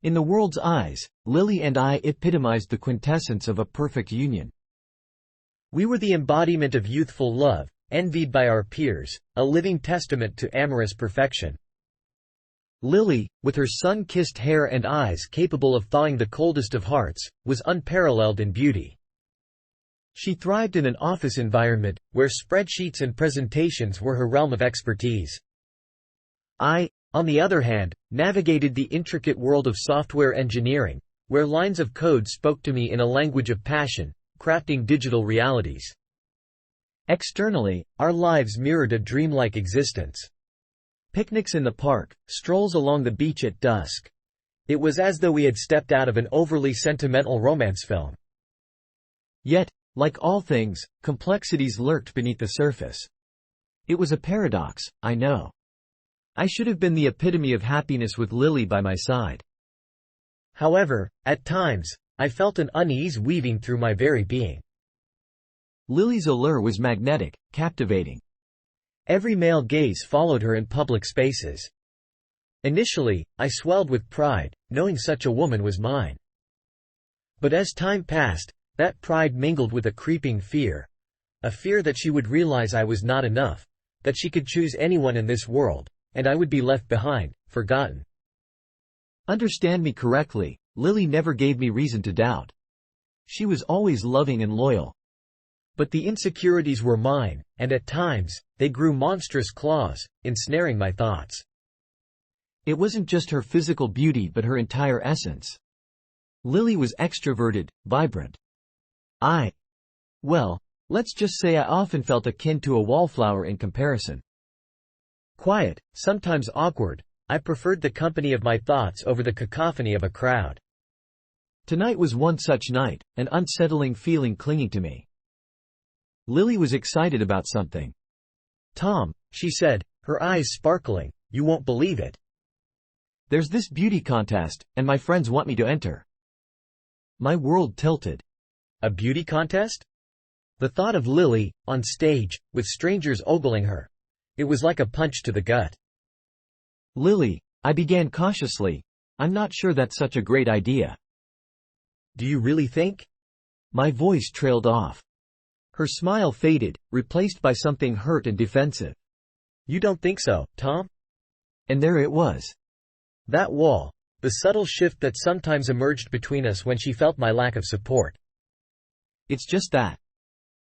In the world's eyes, Lily and I epitomized the quintessence of a perfect union. We were the embodiment of youthful love, envied by our peers, a living testament to amorous perfection. Lily, with her sun-kissed hair and eyes capable of thawing the coldest of hearts, was unparalleled in beauty. She thrived in an office environment, where spreadsheets and presentations were her realm of expertise. I, on the other hand, navigated the intricate world of software engineering, where lines of code spoke to me in a language of passion, crafting digital realities. Externally, our lives mirrored a dreamlike existence. Picnics in the park, strolls along the beach at dusk. It was as though we had stepped out of an overly sentimental romance film. Yet, like all things, complexities lurked beneath the surface. It was a paradox, I know. I should have been the epitome of happiness with Lily by my side. However, at times, I felt an unease weaving through my very being. Lily's allure was magnetic, captivating. Every male gaze followed her in public spaces. Initially, I swelled with pride, knowing such a woman was mine. But as time passed, that pride mingled with a creeping fear. A fear that she would realize I was not enough, that she could choose anyone in this world, and I would be left behind, forgotten. Understand me correctly, Lily never gave me reason to doubt. She was always loving and loyal. But the insecurities were mine, and at times, they grew monstrous claws, ensnaring my thoughts. It wasn't just her physical beauty but her entire essence. Lily was extroverted, vibrant. Well, let's just say I often felt akin to a wallflower in comparison. Quiet, sometimes awkward, I preferred the company of my thoughts over the cacophony of a crowd. Tonight was one such night, an unsettling feeling clinging to me. Lily was excited about something. "Tom," she said, her eyes sparkling, "you won't believe it. There's this beauty contest, and my friends want me to enter." My world tilted. A beauty contest? The thought of Lily, on stage, with strangers ogling her. It was like a punch to the gut. "Lily," I began cautiously, "I'm not sure that's such a great idea." "Do you really think?" My voice trailed off. Her smile faded, replaced by something hurt and defensive. "You don't think so, Tom?" And there it was. That wall. The subtle shift that sometimes emerged between us when she felt my lack of support. It's just that.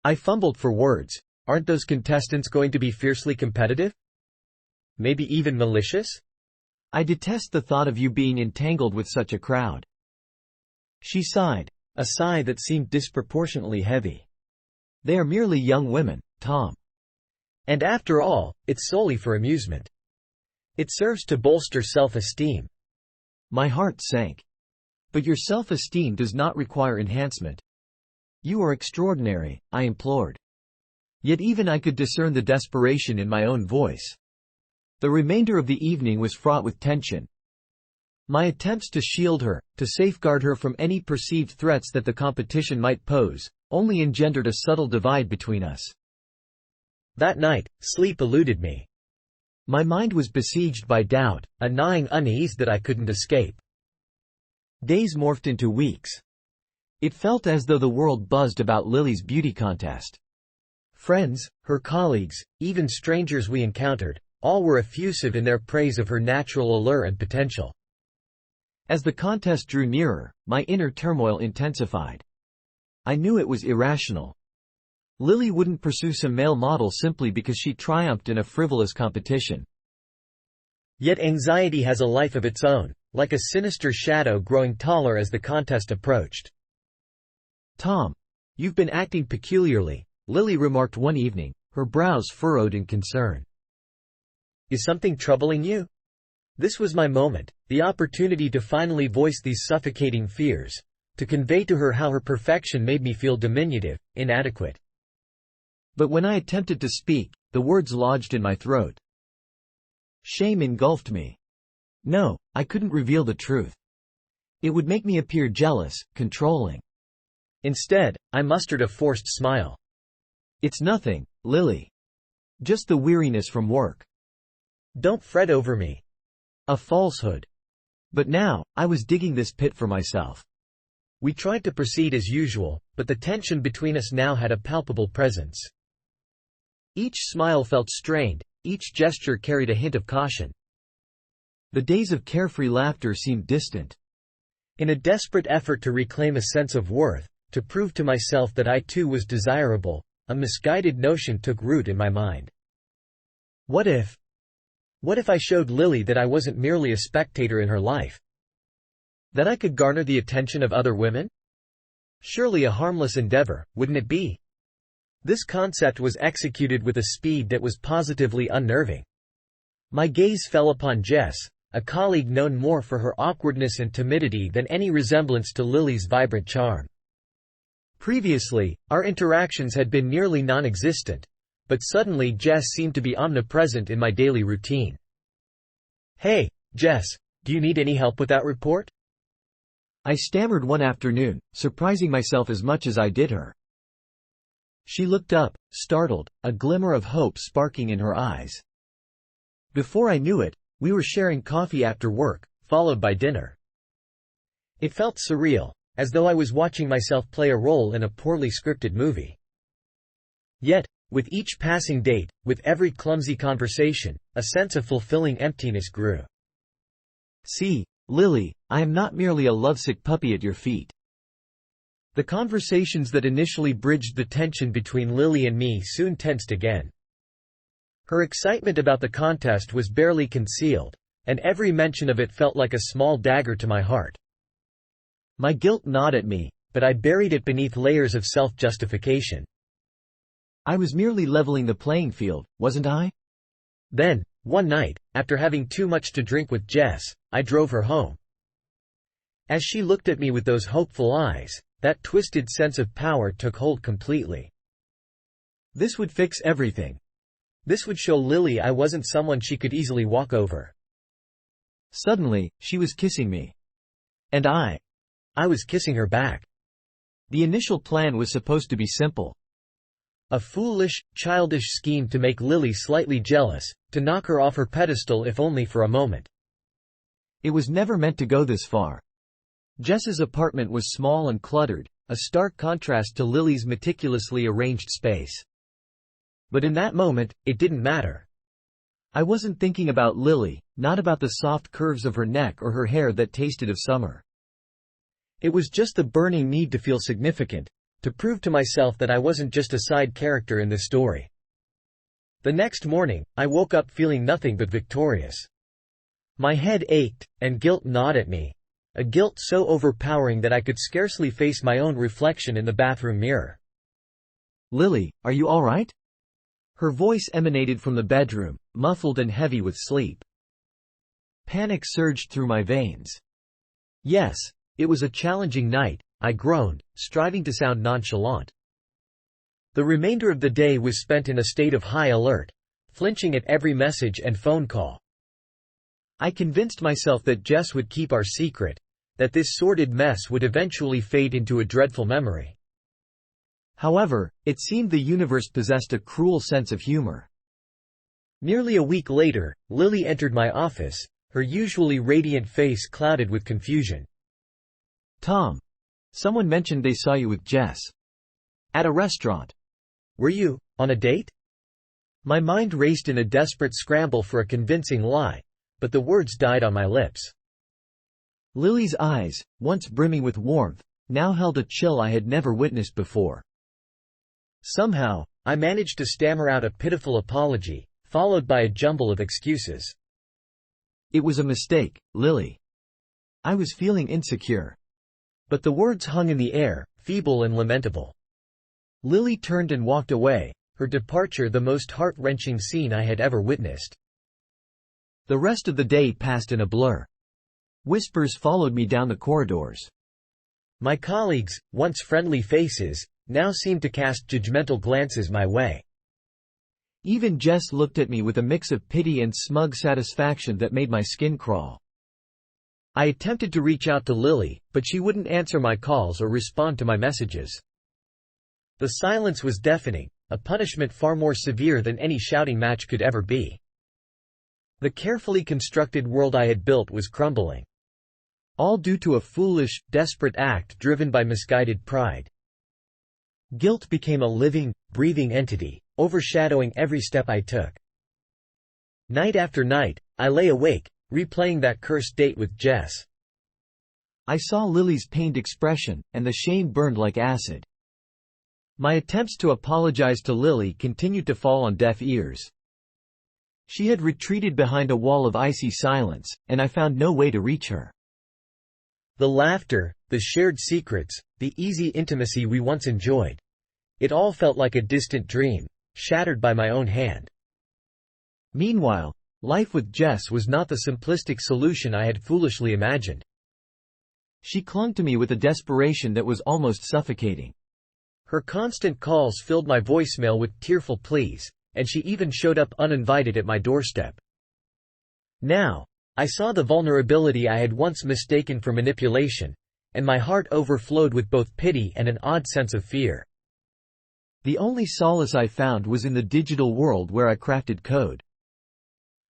I fumbled for words. Aren't those contestants going to be fiercely competitive? Maybe even malicious? I detest the thought of you being entangled with such a crowd. She sighed, a sigh that seemed disproportionately heavy. They are merely young women, Tom. And after all, it's solely for amusement. It serves to bolster self-esteem. My heart sank. But your self-esteem does not require enhancement. You are extraordinary, I implored. Yet even I could discern the desperation in my own voice. The remainder of the evening was fraught with tension. My attempts to shield her, to safeguard her from any perceived threats that the competition might pose, only engendered a subtle divide between us. That night, sleep eluded me. My mind was besieged by doubt, a gnawing unease that I couldn't escape. Days morphed into weeks. It felt as though the world buzzed about Lily's beauty contest. Friends, her colleagues, even strangers we encountered, all were effusive in their praise of her natural allure and potential. As the contest drew nearer, my inner turmoil intensified. I knew it was irrational. Lily wouldn't pursue some male model simply because she triumphed in a frivolous competition. Yet anxiety has a life of its own, like a sinister shadow growing taller as the contest approached. "Tom, you've been acting peculiarly," Lily remarked one evening, her brows furrowed in concern. "Is something troubling you?" This was my moment, the opportunity to finally voice these suffocating fears, to convey to her how her perfection made me feel diminutive, inadequate. But when I attempted to speak, the words lodged in my throat. Shame engulfed me. No, I couldn't reveal the truth. It would make me appear jealous, controlling. Instead, I mustered a forced smile. "It's nothing, Lily. Just the weariness from work." "Don't fret over me." A falsehood. But now, I was digging this pit for myself. We tried to proceed as usual, but the tension between us now had a palpable presence. Each smile felt strained, each gesture carried a hint of caution. The days of carefree laughter seemed distant. In a desperate effort to reclaim a sense of worth, to prove to myself that I too was desirable, a misguided notion took root in my mind. What if I showed Lily that I wasn't merely a spectator in her life? That I could garner the attention of other women? Surely a harmless endeavor, wouldn't it be? This concept was executed with a speed that was positively unnerving. My gaze fell upon Jess, a colleague known more for her awkwardness and timidity than any resemblance to Lily's vibrant charm. Previously, our interactions had been nearly non-existent, but suddenly Jess seemed to be omnipresent in my daily routine. "Hey, Jess, do you need any help with that report?" I stammered one afternoon, surprising myself as much as I did her. She looked up, startled, a glimmer of hope sparking in her eyes. Before I knew it, we were sharing coffee after work, followed by dinner. It felt surreal, as though I was watching myself play a role in a poorly scripted movie. Yet, with each passing date, with every clumsy conversation, a sense of fulfilling emptiness grew. "See, Lily, I am not merely a lovesick puppy at your feet." The conversations that initially bridged the tension between Lily and me soon tensed again. Her excitement about the contest was barely concealed, and every mention of it felt like a small dagger to my heart. My guilt gnawed at me, but I buried it beneath layers of self-justification. I was merely leveling the playing field, wasn't I? Then, one night, after having too much to drink with Jess, I drove her home. As she looked at me with those hopeful eyes, that twisted sense of power took hold completely. This would fix everything. This would show Lily I wasn't someone she could easily walk over. Suddenly, she was kissing me. And I was kissing her back. The initial plan was supposed to be simple. A foolish, childish scheme to make Lily slightly jealous, to knock her off her pedestal if only for a moment. It was never meant to go this far. Jess's apartment was small and cluttered, a stark contrast to Lily's meticulously arranged space. But in that moment, it didn't matter. I wasn't thinking about Lily, not about the soft curves of her neck or her hair that tasted of summer. It was just the burning need to feel significant, to prove to myself that I wasn't just a side character in this story. The next morning, I woke up feeling nothing but victorious. My head ached, and guilt gnawed at me, a guilt so overpowering that I could scarcely face my own reflection in the bathroom mirror. "Lily, are you all right?" Her voice emanated from the bedroom, muffled and heavy with sleep. Panic surged through my veins. "Yes, it was a challenging night," I groaned, striving to sound nonchalant. The remainder of the day was spent in a state of high alert, flinching at every message and phone call. I convinced myself that Jess would keep our secret, that this sordid mess would eventually fade into a dreadful memory. However, it seemed the universe possessed a cruel sense of humor. Nearly a week later, Lily entered my office, her usually radiant face clouded with confusion. "Tom, someone mentioned they saw you with Jess. At a restaurant. Were you on a date?" My mind raced in a desperate scramble for a convincing lie, but the words died on my lips. Lily's eyes, once brimming with warmth, now held a chill I had never witnessed before. Somehow, I managed to stammer out a pitiful apology, followed by a jumble of excuses. "It was a mistake, Lily. I was feeling insecure." But the words hung in the air, feeble and lamentable. Lily turned and walked away, her departure the most heart-wrenching scene I had ever witnessed. The rest of the day passed in a blur. Whispers followed me down the corridors. My colleagues, once friendly faces, now seemed to cast judgmental glances my way. Even Jess looked at me with a mix of pity and smug satisfaction that made my skin crawl. I attempted to reach out to Lily, but she wouldn't answer my calls or respond to my messages. The silence was deafening, a punishment far more severe than any shouting match could ever be. The carefully constructed world I had built was crumbling. All due to a foolish, desperate act driven by misguided pride. Guilt became a living, breathing entity, overshadowing every step I took. Night after night, I lay awake, replaying that cursed date with Jess. I saw Lily's pained expression, and the shame burned like acid. My attempts to apologize to Lily continued to fall on deaf ears. She had retreated behind a wall of icy silence, and I found no way to reach her. The laughter, the shared secrets, the easy intimacy we once enjoyed. It all felt like a distant dream, shattered by my own hand. Meanwhile, life with Jess was not the simplistic solution I had foolishly imagined. She clung to me with a desperation that was almost suffocating. Her constant calls filled my voicemail with tearful pleas, and she even showed up uninvited at my doorstep. Now, I saw the vulnerability I had once mistaken for manipulation, and my heart overflowed with both pity and an odd sense of fear. The only solace I found was in the digital world where I crafted code.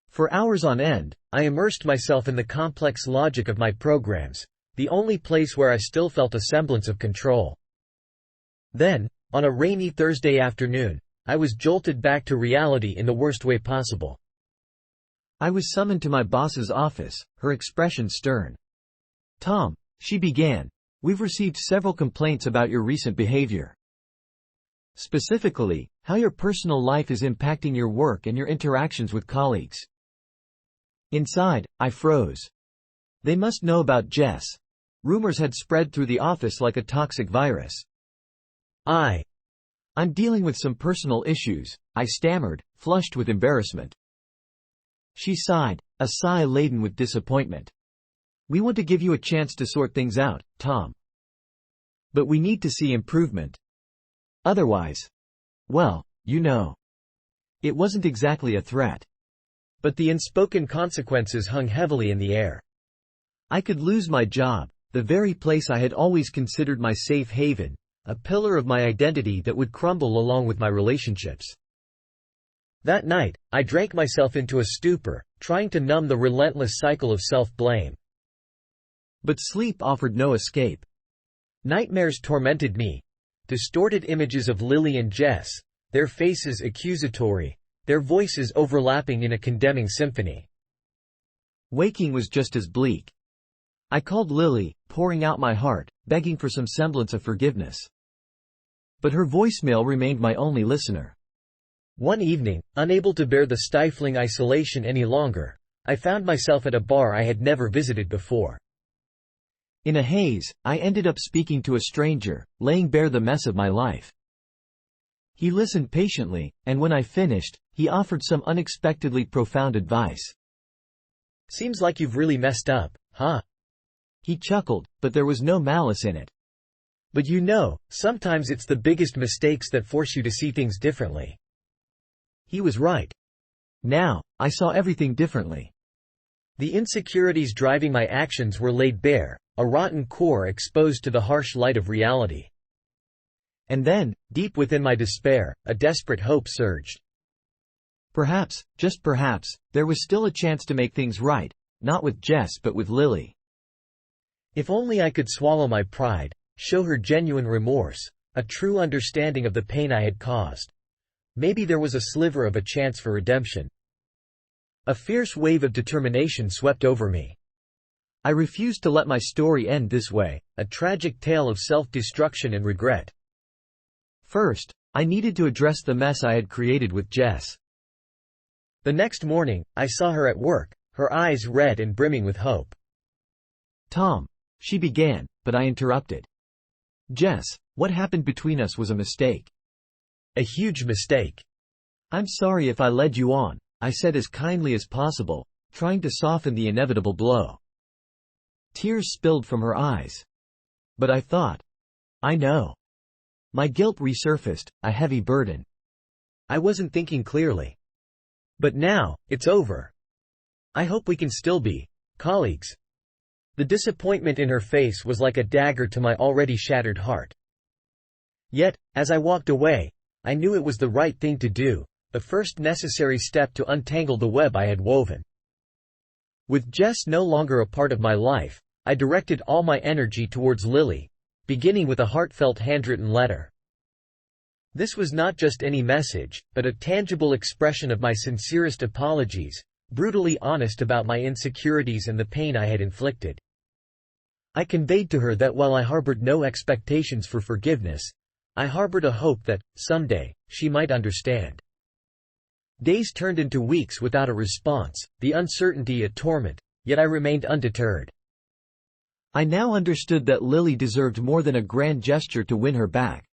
For hours on end, I immersed myself in the complex logic of my programs, the only place where I still felt a semblance of control. Then, on a rainy Thursday afternoon, I was jolted back to reality in the worst way possible. I was summoned to my boss's office, her expression stern. "Tom," she began, "we've received several complaints about your recent behavior. Specifically, how your personal life is impacting your work and your interactions with colleagues." Inside, I froze. They must know about Jess. Rumors had spread through the office like a toxic virus. I'm dealing with some personal issues," I stammered, flushed with embarrassment. She sighed, a sigh laden with disappointment. "We want to give you a chance to sort things out, Tom. But we need to see improvement. Otherwise, well, you know." It wasn't exactly a threat. But the unspoken consequences hung heavily in the air. I could lose my job, the very place I had always considered my safe haven, a pillar of my identity that would crumble along with my relationships. That night, I drank myself into a stupor, trying to numb the relentless cycle of self-blame. But sleep offered no escape. Nightmares tormented me. Distorted images of Lily and Jess, their faces accusatory, their voices overlapping in a condemning symphony. Waking was just as bleak. I called Lily, pouring out my heart, begging for some semblance of forgiveness. But her voicemail remained my only listener. One evening, unable to bear the stifling isolation any longer, I found myself at a bar I had never visited before. In a haze, I ended up speaking to a stranger, laying bare the mess of my life. He listened patiently, and when I finished, he offered some unexpectedly profound advice. "Seems like you've really messed up, huh?" He chuckled, but there was no malice in it. "But you know, sometimes it's the biggest mistakes that force you to see things differently." He was right. Now, I saw everything differently. The insecurities driving my actions were laid bare, a rotten core exposed to the harsh light of reality. And then, deep within my despair, a desperate hope surged. Perhaps, just perhaps, there was still a chance to make things right, not with Jess but with Lily. If only I could swallow my pride, show her genuine remorse, a true understanding of the pain I had caused. Maybe there was a sliver of a chance for redemption. A fierce wave of determination swept over me. I refused to let my story end this way, a tragic tale of self-destruction and regret. First, I needed to address the mess I had created with Jess. The next morning, I saw her at work, her eyes red and brimming with hope. "Tom," she began, but I interrupted. "Jess, what happened between us was a mistake. A huge mistake. I'm sorry if I led you on," I said as kindly as possible, trying to soften the inevitable blow. Tears spilled from her eyes. But I thought, I know. My guilt resurfaced, a heavy burden. I wasn't thinking clearly. But now, it's over. I hope we can still be colleagues. The disappointment in her face was like a dagger to my already shattered heart. Yet, as I walked away, I knew it was the right thing to do, the first necessary step to untangle the web I had woven. With Jess no longer a part of my life, I directed all my energy towards Lily, beginning with a heartfelt handwritten letter. This was not just any message, but a tangible expression of my sincerest apologies, brutally honest about my insecurities and the pain I had inflicted. I conveyed to her that while I harbored no expectations for forgiveness, I harbored a hope that, someday, she might understand. Days turned into weeks without a response, the uncertainty a torment, yet I remained undeterred. I now understood that Lily deserved more than a grand gesture to win her back.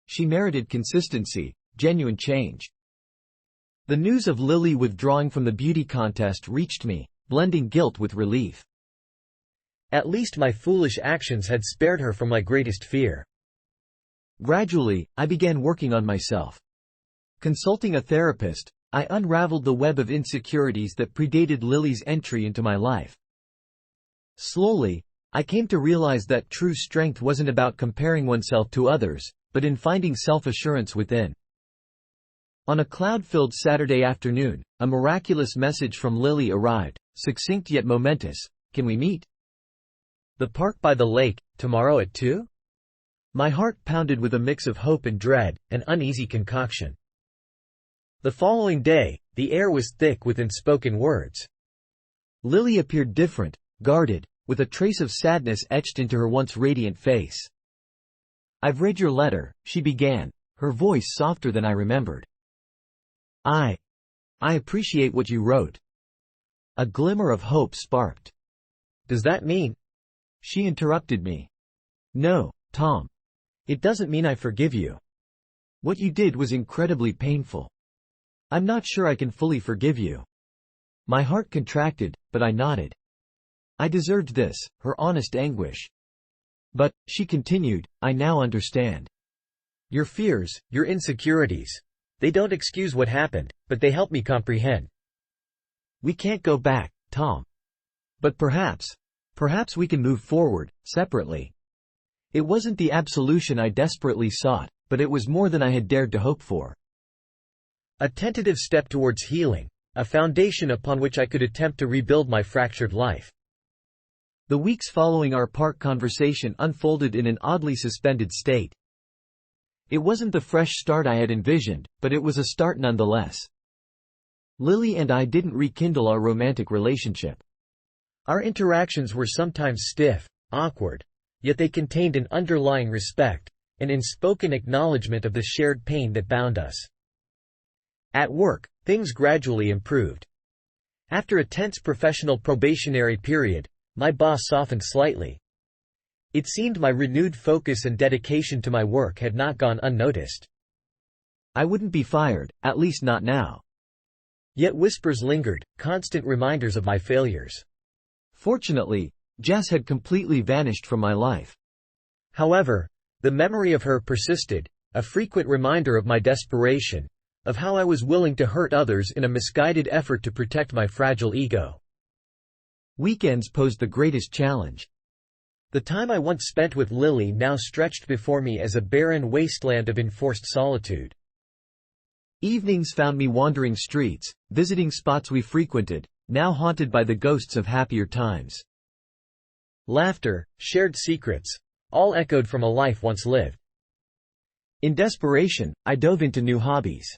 She merited consistency, genuine change. The news of Lily withdrawing from the beauty contest reached me, blending guilt with relief. At least my foolish actions had spared her from my greatest fear. Gradually, I began working on myself. Consulting a therapist, I unraveled the web of insecurities that predated Lily's entry into my life. Slowly, I came to realize that true strength wasn't about comparing oneself to others, but in finding self-assurance within. On a cloud-filled Saturday afternoon, a miraculous message from Lily arrived, succinct yet momentous. "Can we meet? The park by the lake, tomorrow at 2?" My heart pounded with a mix of hope and dread, an uneasy concoction. The following day, the air was thick with unspoken words. Lily appeared different, guarded, with a trace of sadness etched into her once radiant face. "I've read your letter," she began, her voice softer than I remembered. I appreciate what you wrote." A glimmer of hope sparked. "Does that mean?" She interrupted me. "No, Tom. It doesn't mean I forgive you. What you did was incredibly painful. I'm not sure I can fully forgive you." My heart contracted, but I nodded. I deserved this, her honest anguish. "But," she continued, "I now understand. Your fears, your insecurities. They don't excuse what happened, but they help me comprehend." We can't go back, Tom. But perhaps we can move forward, separately. It wasn't the absolution I desperately sought, but it was more than I had dared to hope for. A tentative step towards healing, a foundation upon which I could attempt to rebuild my fractured life. The weeks following our park conversation unfolded in an oddly suspended state. It wasn't the fresh start I had envisioned, but it was a start nonetheless. Lily and I didn't rekindle our romantic relationship. Our interactions were sometimes stiff, awkward, yet they contained an underlying respect, an unspoken acknowledgement of the shared pain that bound us. At work, things gradually improved. After a tense professional probationary period, my boss softened slightly. It seemed my renewed focus and dedication to my work had not gone unnoticed. I wouldn't be fired, at least not now. Yet whispers lingered, constant reminders of my failures. Fortunately, Jess had completely vanished from my life. However, the memory of her persisted, a frequent reminder of my desperation, of how I was willing to hurt others in a misguided effort to protect my fragile ego. Weekends posed the greatest challenge. The time I once spent with Lily now stretched before me as a barren wasteland of enforced solitude. Evenings found me wandering streets, visiting spots we frequented, now haunted by the ghosts of happier times. Laughter, shared secrets, all echoed from a life once lived. In desperation, I dove into new hobbies.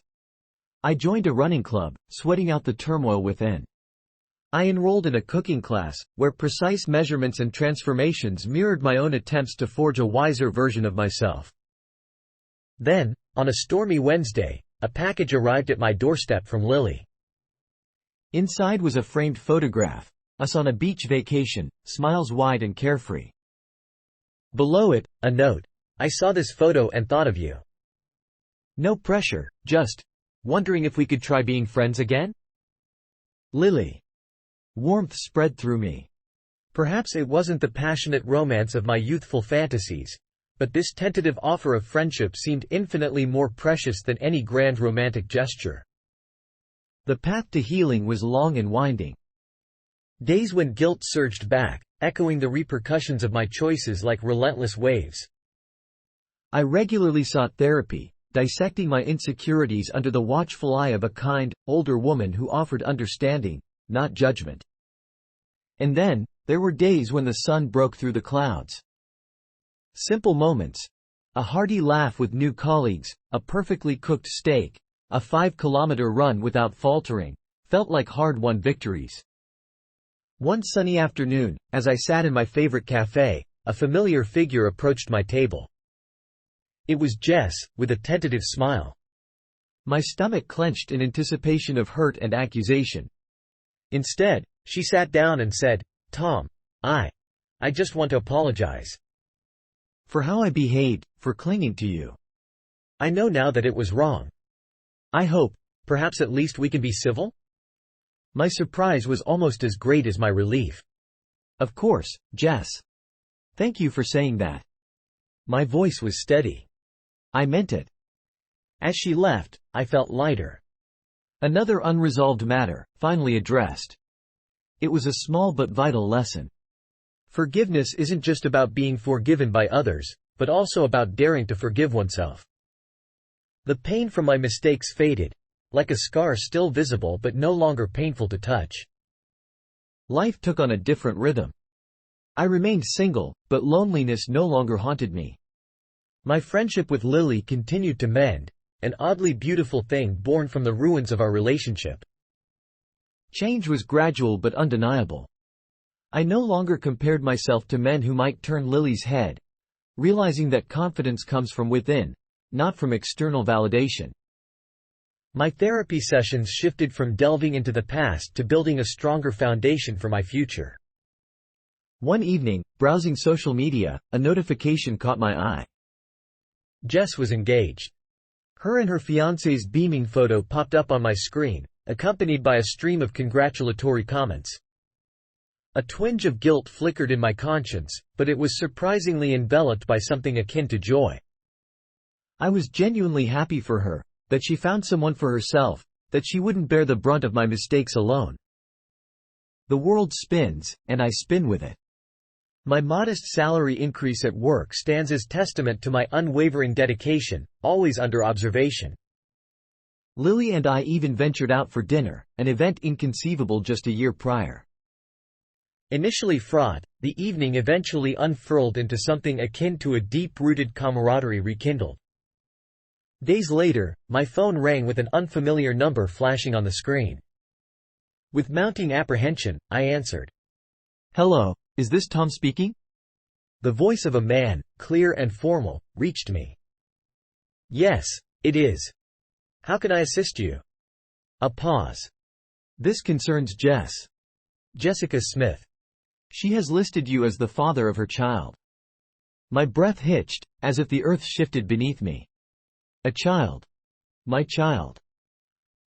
I joined a running club, sweating out the turmoil within. I enrolled in a cooking class, where precise measurements and transformations mirrored my own attempts to forge a wiser version of myself. Then, on a stormy Wednesday, a package arrived at my doorstep from Lily. Inside was a framed photograph, us on a beach vacation, smiles wide and carefree. Below it, a note. "I saw this photo and thought of you. No pressure, just wondering if we could try being friends again? Lily." Warmth spread through me. Perhaps it wasn't the passionate romance of my youthful fantasies, but this tentative offer of friendship seemed infinitely more precious than any grand romantic gesture. The path to healing was long and winding. Days when guilt surged back, echoing the repercussions of my choices like relentless waves. I regularly sought therapy, dissecting my insecurities under the watchful eye of a kind, older woman who offered understanding, not judgment. And then, There were days when the sun broke through the clouds. Simple moments. A hearty laugh with new colleagues, a perfectly cooked steak, a 5-kilometer run without faltering, felt like hard-won victories. One sunny afternoon, as I sat in my favorite cafe, a familiar figure approached my table. It was Jess, with a tentative smile. My stomach clenched in anticipation of hurt and accusation. Instead, she sat down and said, "Tom, I just want to apologize. For how I behaved, for clinging to you. I know now that it was wrong. I hope, perhaps at least we can be civil?" My surprise was almost as great as my relief. Of course, Jess. Thank you for saying that. My voice was steady. I meant it. As she left, I felt lighter. Another unresolved matter, finally addressed. It was a small but vital lesson. Forgiveness isn't just about being forgiven by others, but also about daring to forgive oneself. The pain from my mistakes faded, like a scar still visible but no longer painful to touch. Life took on a different rhythm. I remained single, but loneliness no longer haunted me. My friendship with Lily continued to mend, an oddly beautiful thing born from the ruins of our relationship. Change was gradual but undeniable. I no longer compared myself to men who might turn Lily's head, realizing that confidence comes from within, not from external validation. My therapy sessions shifted from delving into the past to building a stronger foundation for my future. One evening, browsing social media, a notification caught my eye. Jess was engaged. Her and her fiancé's beaming photo popped up on my screen, accompanied by a stream of congratulatory comments. A twinge of guilt flickered in my conscience, but it was surprisingly enveloped by something akin to joy. I was genuinely happy for her, that she found someone for herself, that she wouldn't bear the brunt of my mistakes alone. The world spins, and I spin with it. My modest salary increase at work stands as testament to my unwavering dedication, always under observation. Lily and I even ventured out for dinner, an event inconceivable just a year prior. Initially fraught, the evening eventually unfurled into something akin to a deep-rooted camaraderie rekindled. Days later, my phone rang with an unfamiliar number flashing on the screen. With mounting apprehension, I answered. "Hello, is this Tom speaking?" The voice of a man, clear and formal, reached me. "Yes, it is. How can I assist you?" A pause. "This concerns Jess. Jessica Smith. She has listed you as the father of her child." My breath hitched, as if the earth shifted beneath me. A child. My child.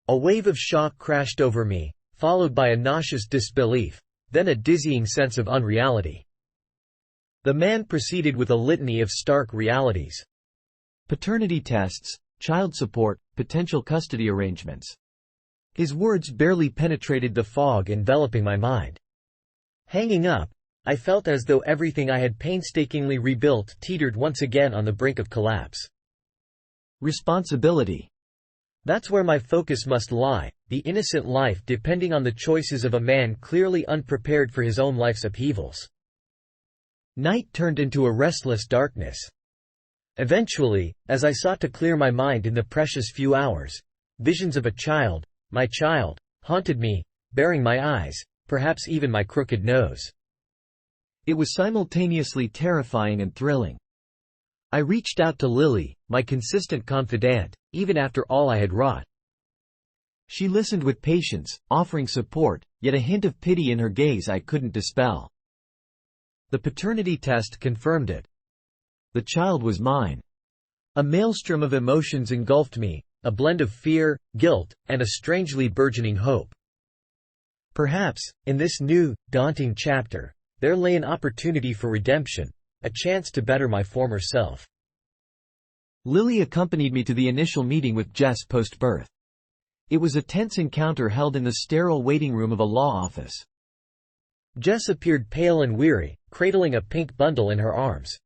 A wave of shock crashed over me, followed by a nauseous disbelief, then a dizzying sense of unreality. The man proceeded with a litany of stark realities. Paternity tests, child support, potential custody arrangements. His words barely penetrated the fog enveloping my mind. Hanging up, I felt as though everything I had painstakingly rebuilt teetered once again on the brink of collapse. Responsibility. That's where my focus must lie, the innocent life depending on the choices of a man clearly unprepared for his own life's upheavals. Night turned into a restless darkness. Eventually, as I sought to clear my mind in the precious few hours, visions of a child, my child, haunted me, bearing my eyes, perhaps even my crooked nose. It was simultaneously terrifying and thrilling. I reached out to Lily, my consistent confidant, even after all I had wrought. She listened with patience, offering support, yet a hint of pity in her gaze I couldn't dispel. The paternity test confirmed it. The child was mine. A maelstrom of emotions engulfed me, a blend of fear, guilt, and a strangely burgeoning hope. Perhaps, in this new, daunting chapter, there lay an opportunity for redemption, a chance to better my former self. Lily accompanied me to the initial meeting with Jess post-birth. It was a tense encounter held in the sterile waiting room of a law office. Jess appeared pale and weary, cradling a pink bundle in her arms.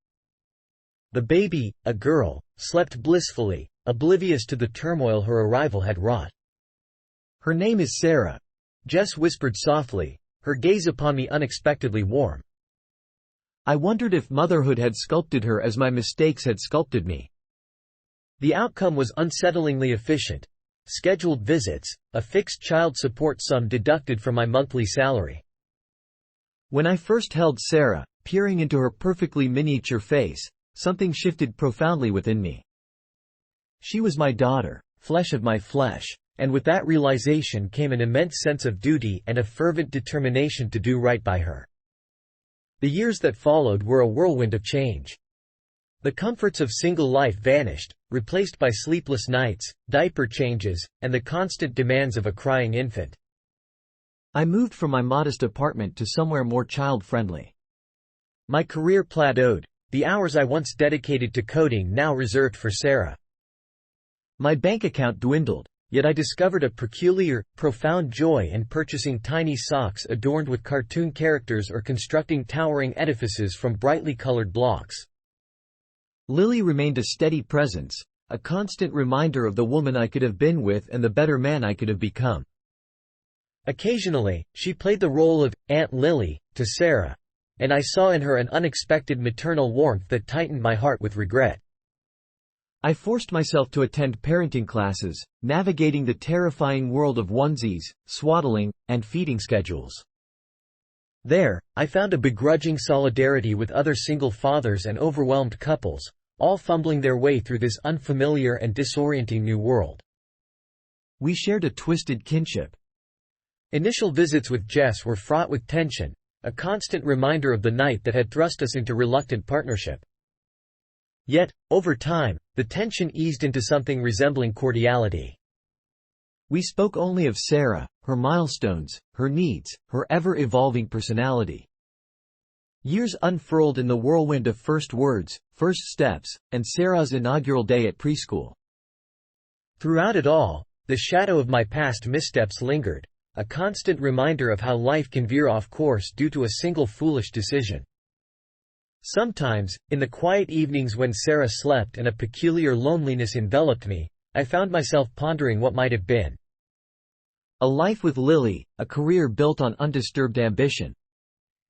The baby, a girl, slept blissfully, oblivious to the turmoil her arrival had wrought. "Her name is Sarah," Jess whispered softly, her gaze upon me unexpectedly warm. I wondered if motherhood had sculpted her as my mistakes had sculpted me. The outcome was unsettlingly efficient. Scheduled visits, a fixed child support sum deducted from my monthly salary. When I first held Sarah, peering into her perfectly miniature face, something shifted profoundly within me. She was my daughter, flesh of my flesh, and with that realization came an immense sense of duty and a fervent determination to do right by her. The years that followed were a whirlwind of change. The comforts of single life vanished, replaced by sleepless nights, diaper changes, and the constant demands of a crying infant. I moved from my modest apartment to somewhere more child-friendly. My career plateaued, the hours I once dedicated to coding now reserved for Sarah. My bank account dwindled, yet I discovered a peculiar, profound joy in purchasing tiny socks adorned with cartoon characters or constructing towering edifices from brightly colored blocks. Lily remained a steady presence, a constant reminder of the woman I could have been with and the better man I could have become. Occasionally, she played the role of Aunt Lily to Sarah, and I saw in her an unexpected maternal warmth that tightened my heart with regret. I forced myself to attend parenting classes, navigating the terrifying world of onesies, swaddling, and feeding schedules. There, I found a begrudging solidarity with other single fathers and overwhelmed couples, all fumbling their way through this unfamiliar and disorienting new world. We shared a twisted kinship. Initial visits with Jess were fraught with tension, a constant reminder of the night that had thrust us into reluctant partnership. Yet, over time, the tension eased into something resembling cordiality. We spoke only of Sarah, her milestones, her needs, her ever-evolving personality. Years unfurled in the whirlwind of first words, first steps, and Sarah's inaugural day at preschool. Throughout it all, the shadow of my past missteps lingered, a constant reminder of how life can veer off course due to a single foolish decision. Sometimes, in the quiet evenings when Sarah slept and a peculiar loneliness enveloped me, I found myself pondering what might have been. A life with Lily, a career built on undisturbed ambition.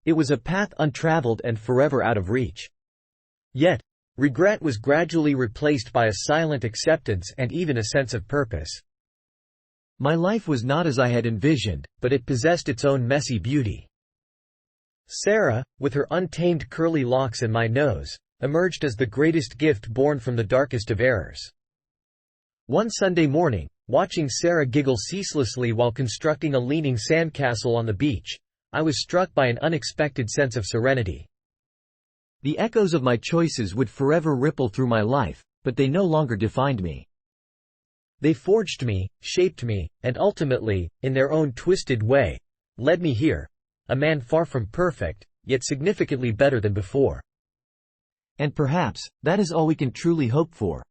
It was a path untraveled and forever out of reach. Yet, regret was gradually replaced by a silent acceptance and even a sense of purpose. My life was not as I had envisioned, but it possessed its own messy beauty. Sarah, with her untamed curly locks and my nose, emerged as the greatest gift born from the darkest of errors. One Sunday morning, watching Sarah giggle ceaselessly while constructing a leaning sandcastle on the beach, I was struck by an unexpected sense of serenity. The echoes of my choices would forever ripple through my life, but they no longer defined me. They forged me, shaped me, and ultimately, in their own twisted way, led me here, a man far from perfect, yet significantly better than before. And perhaps, that is all we can truly hope for.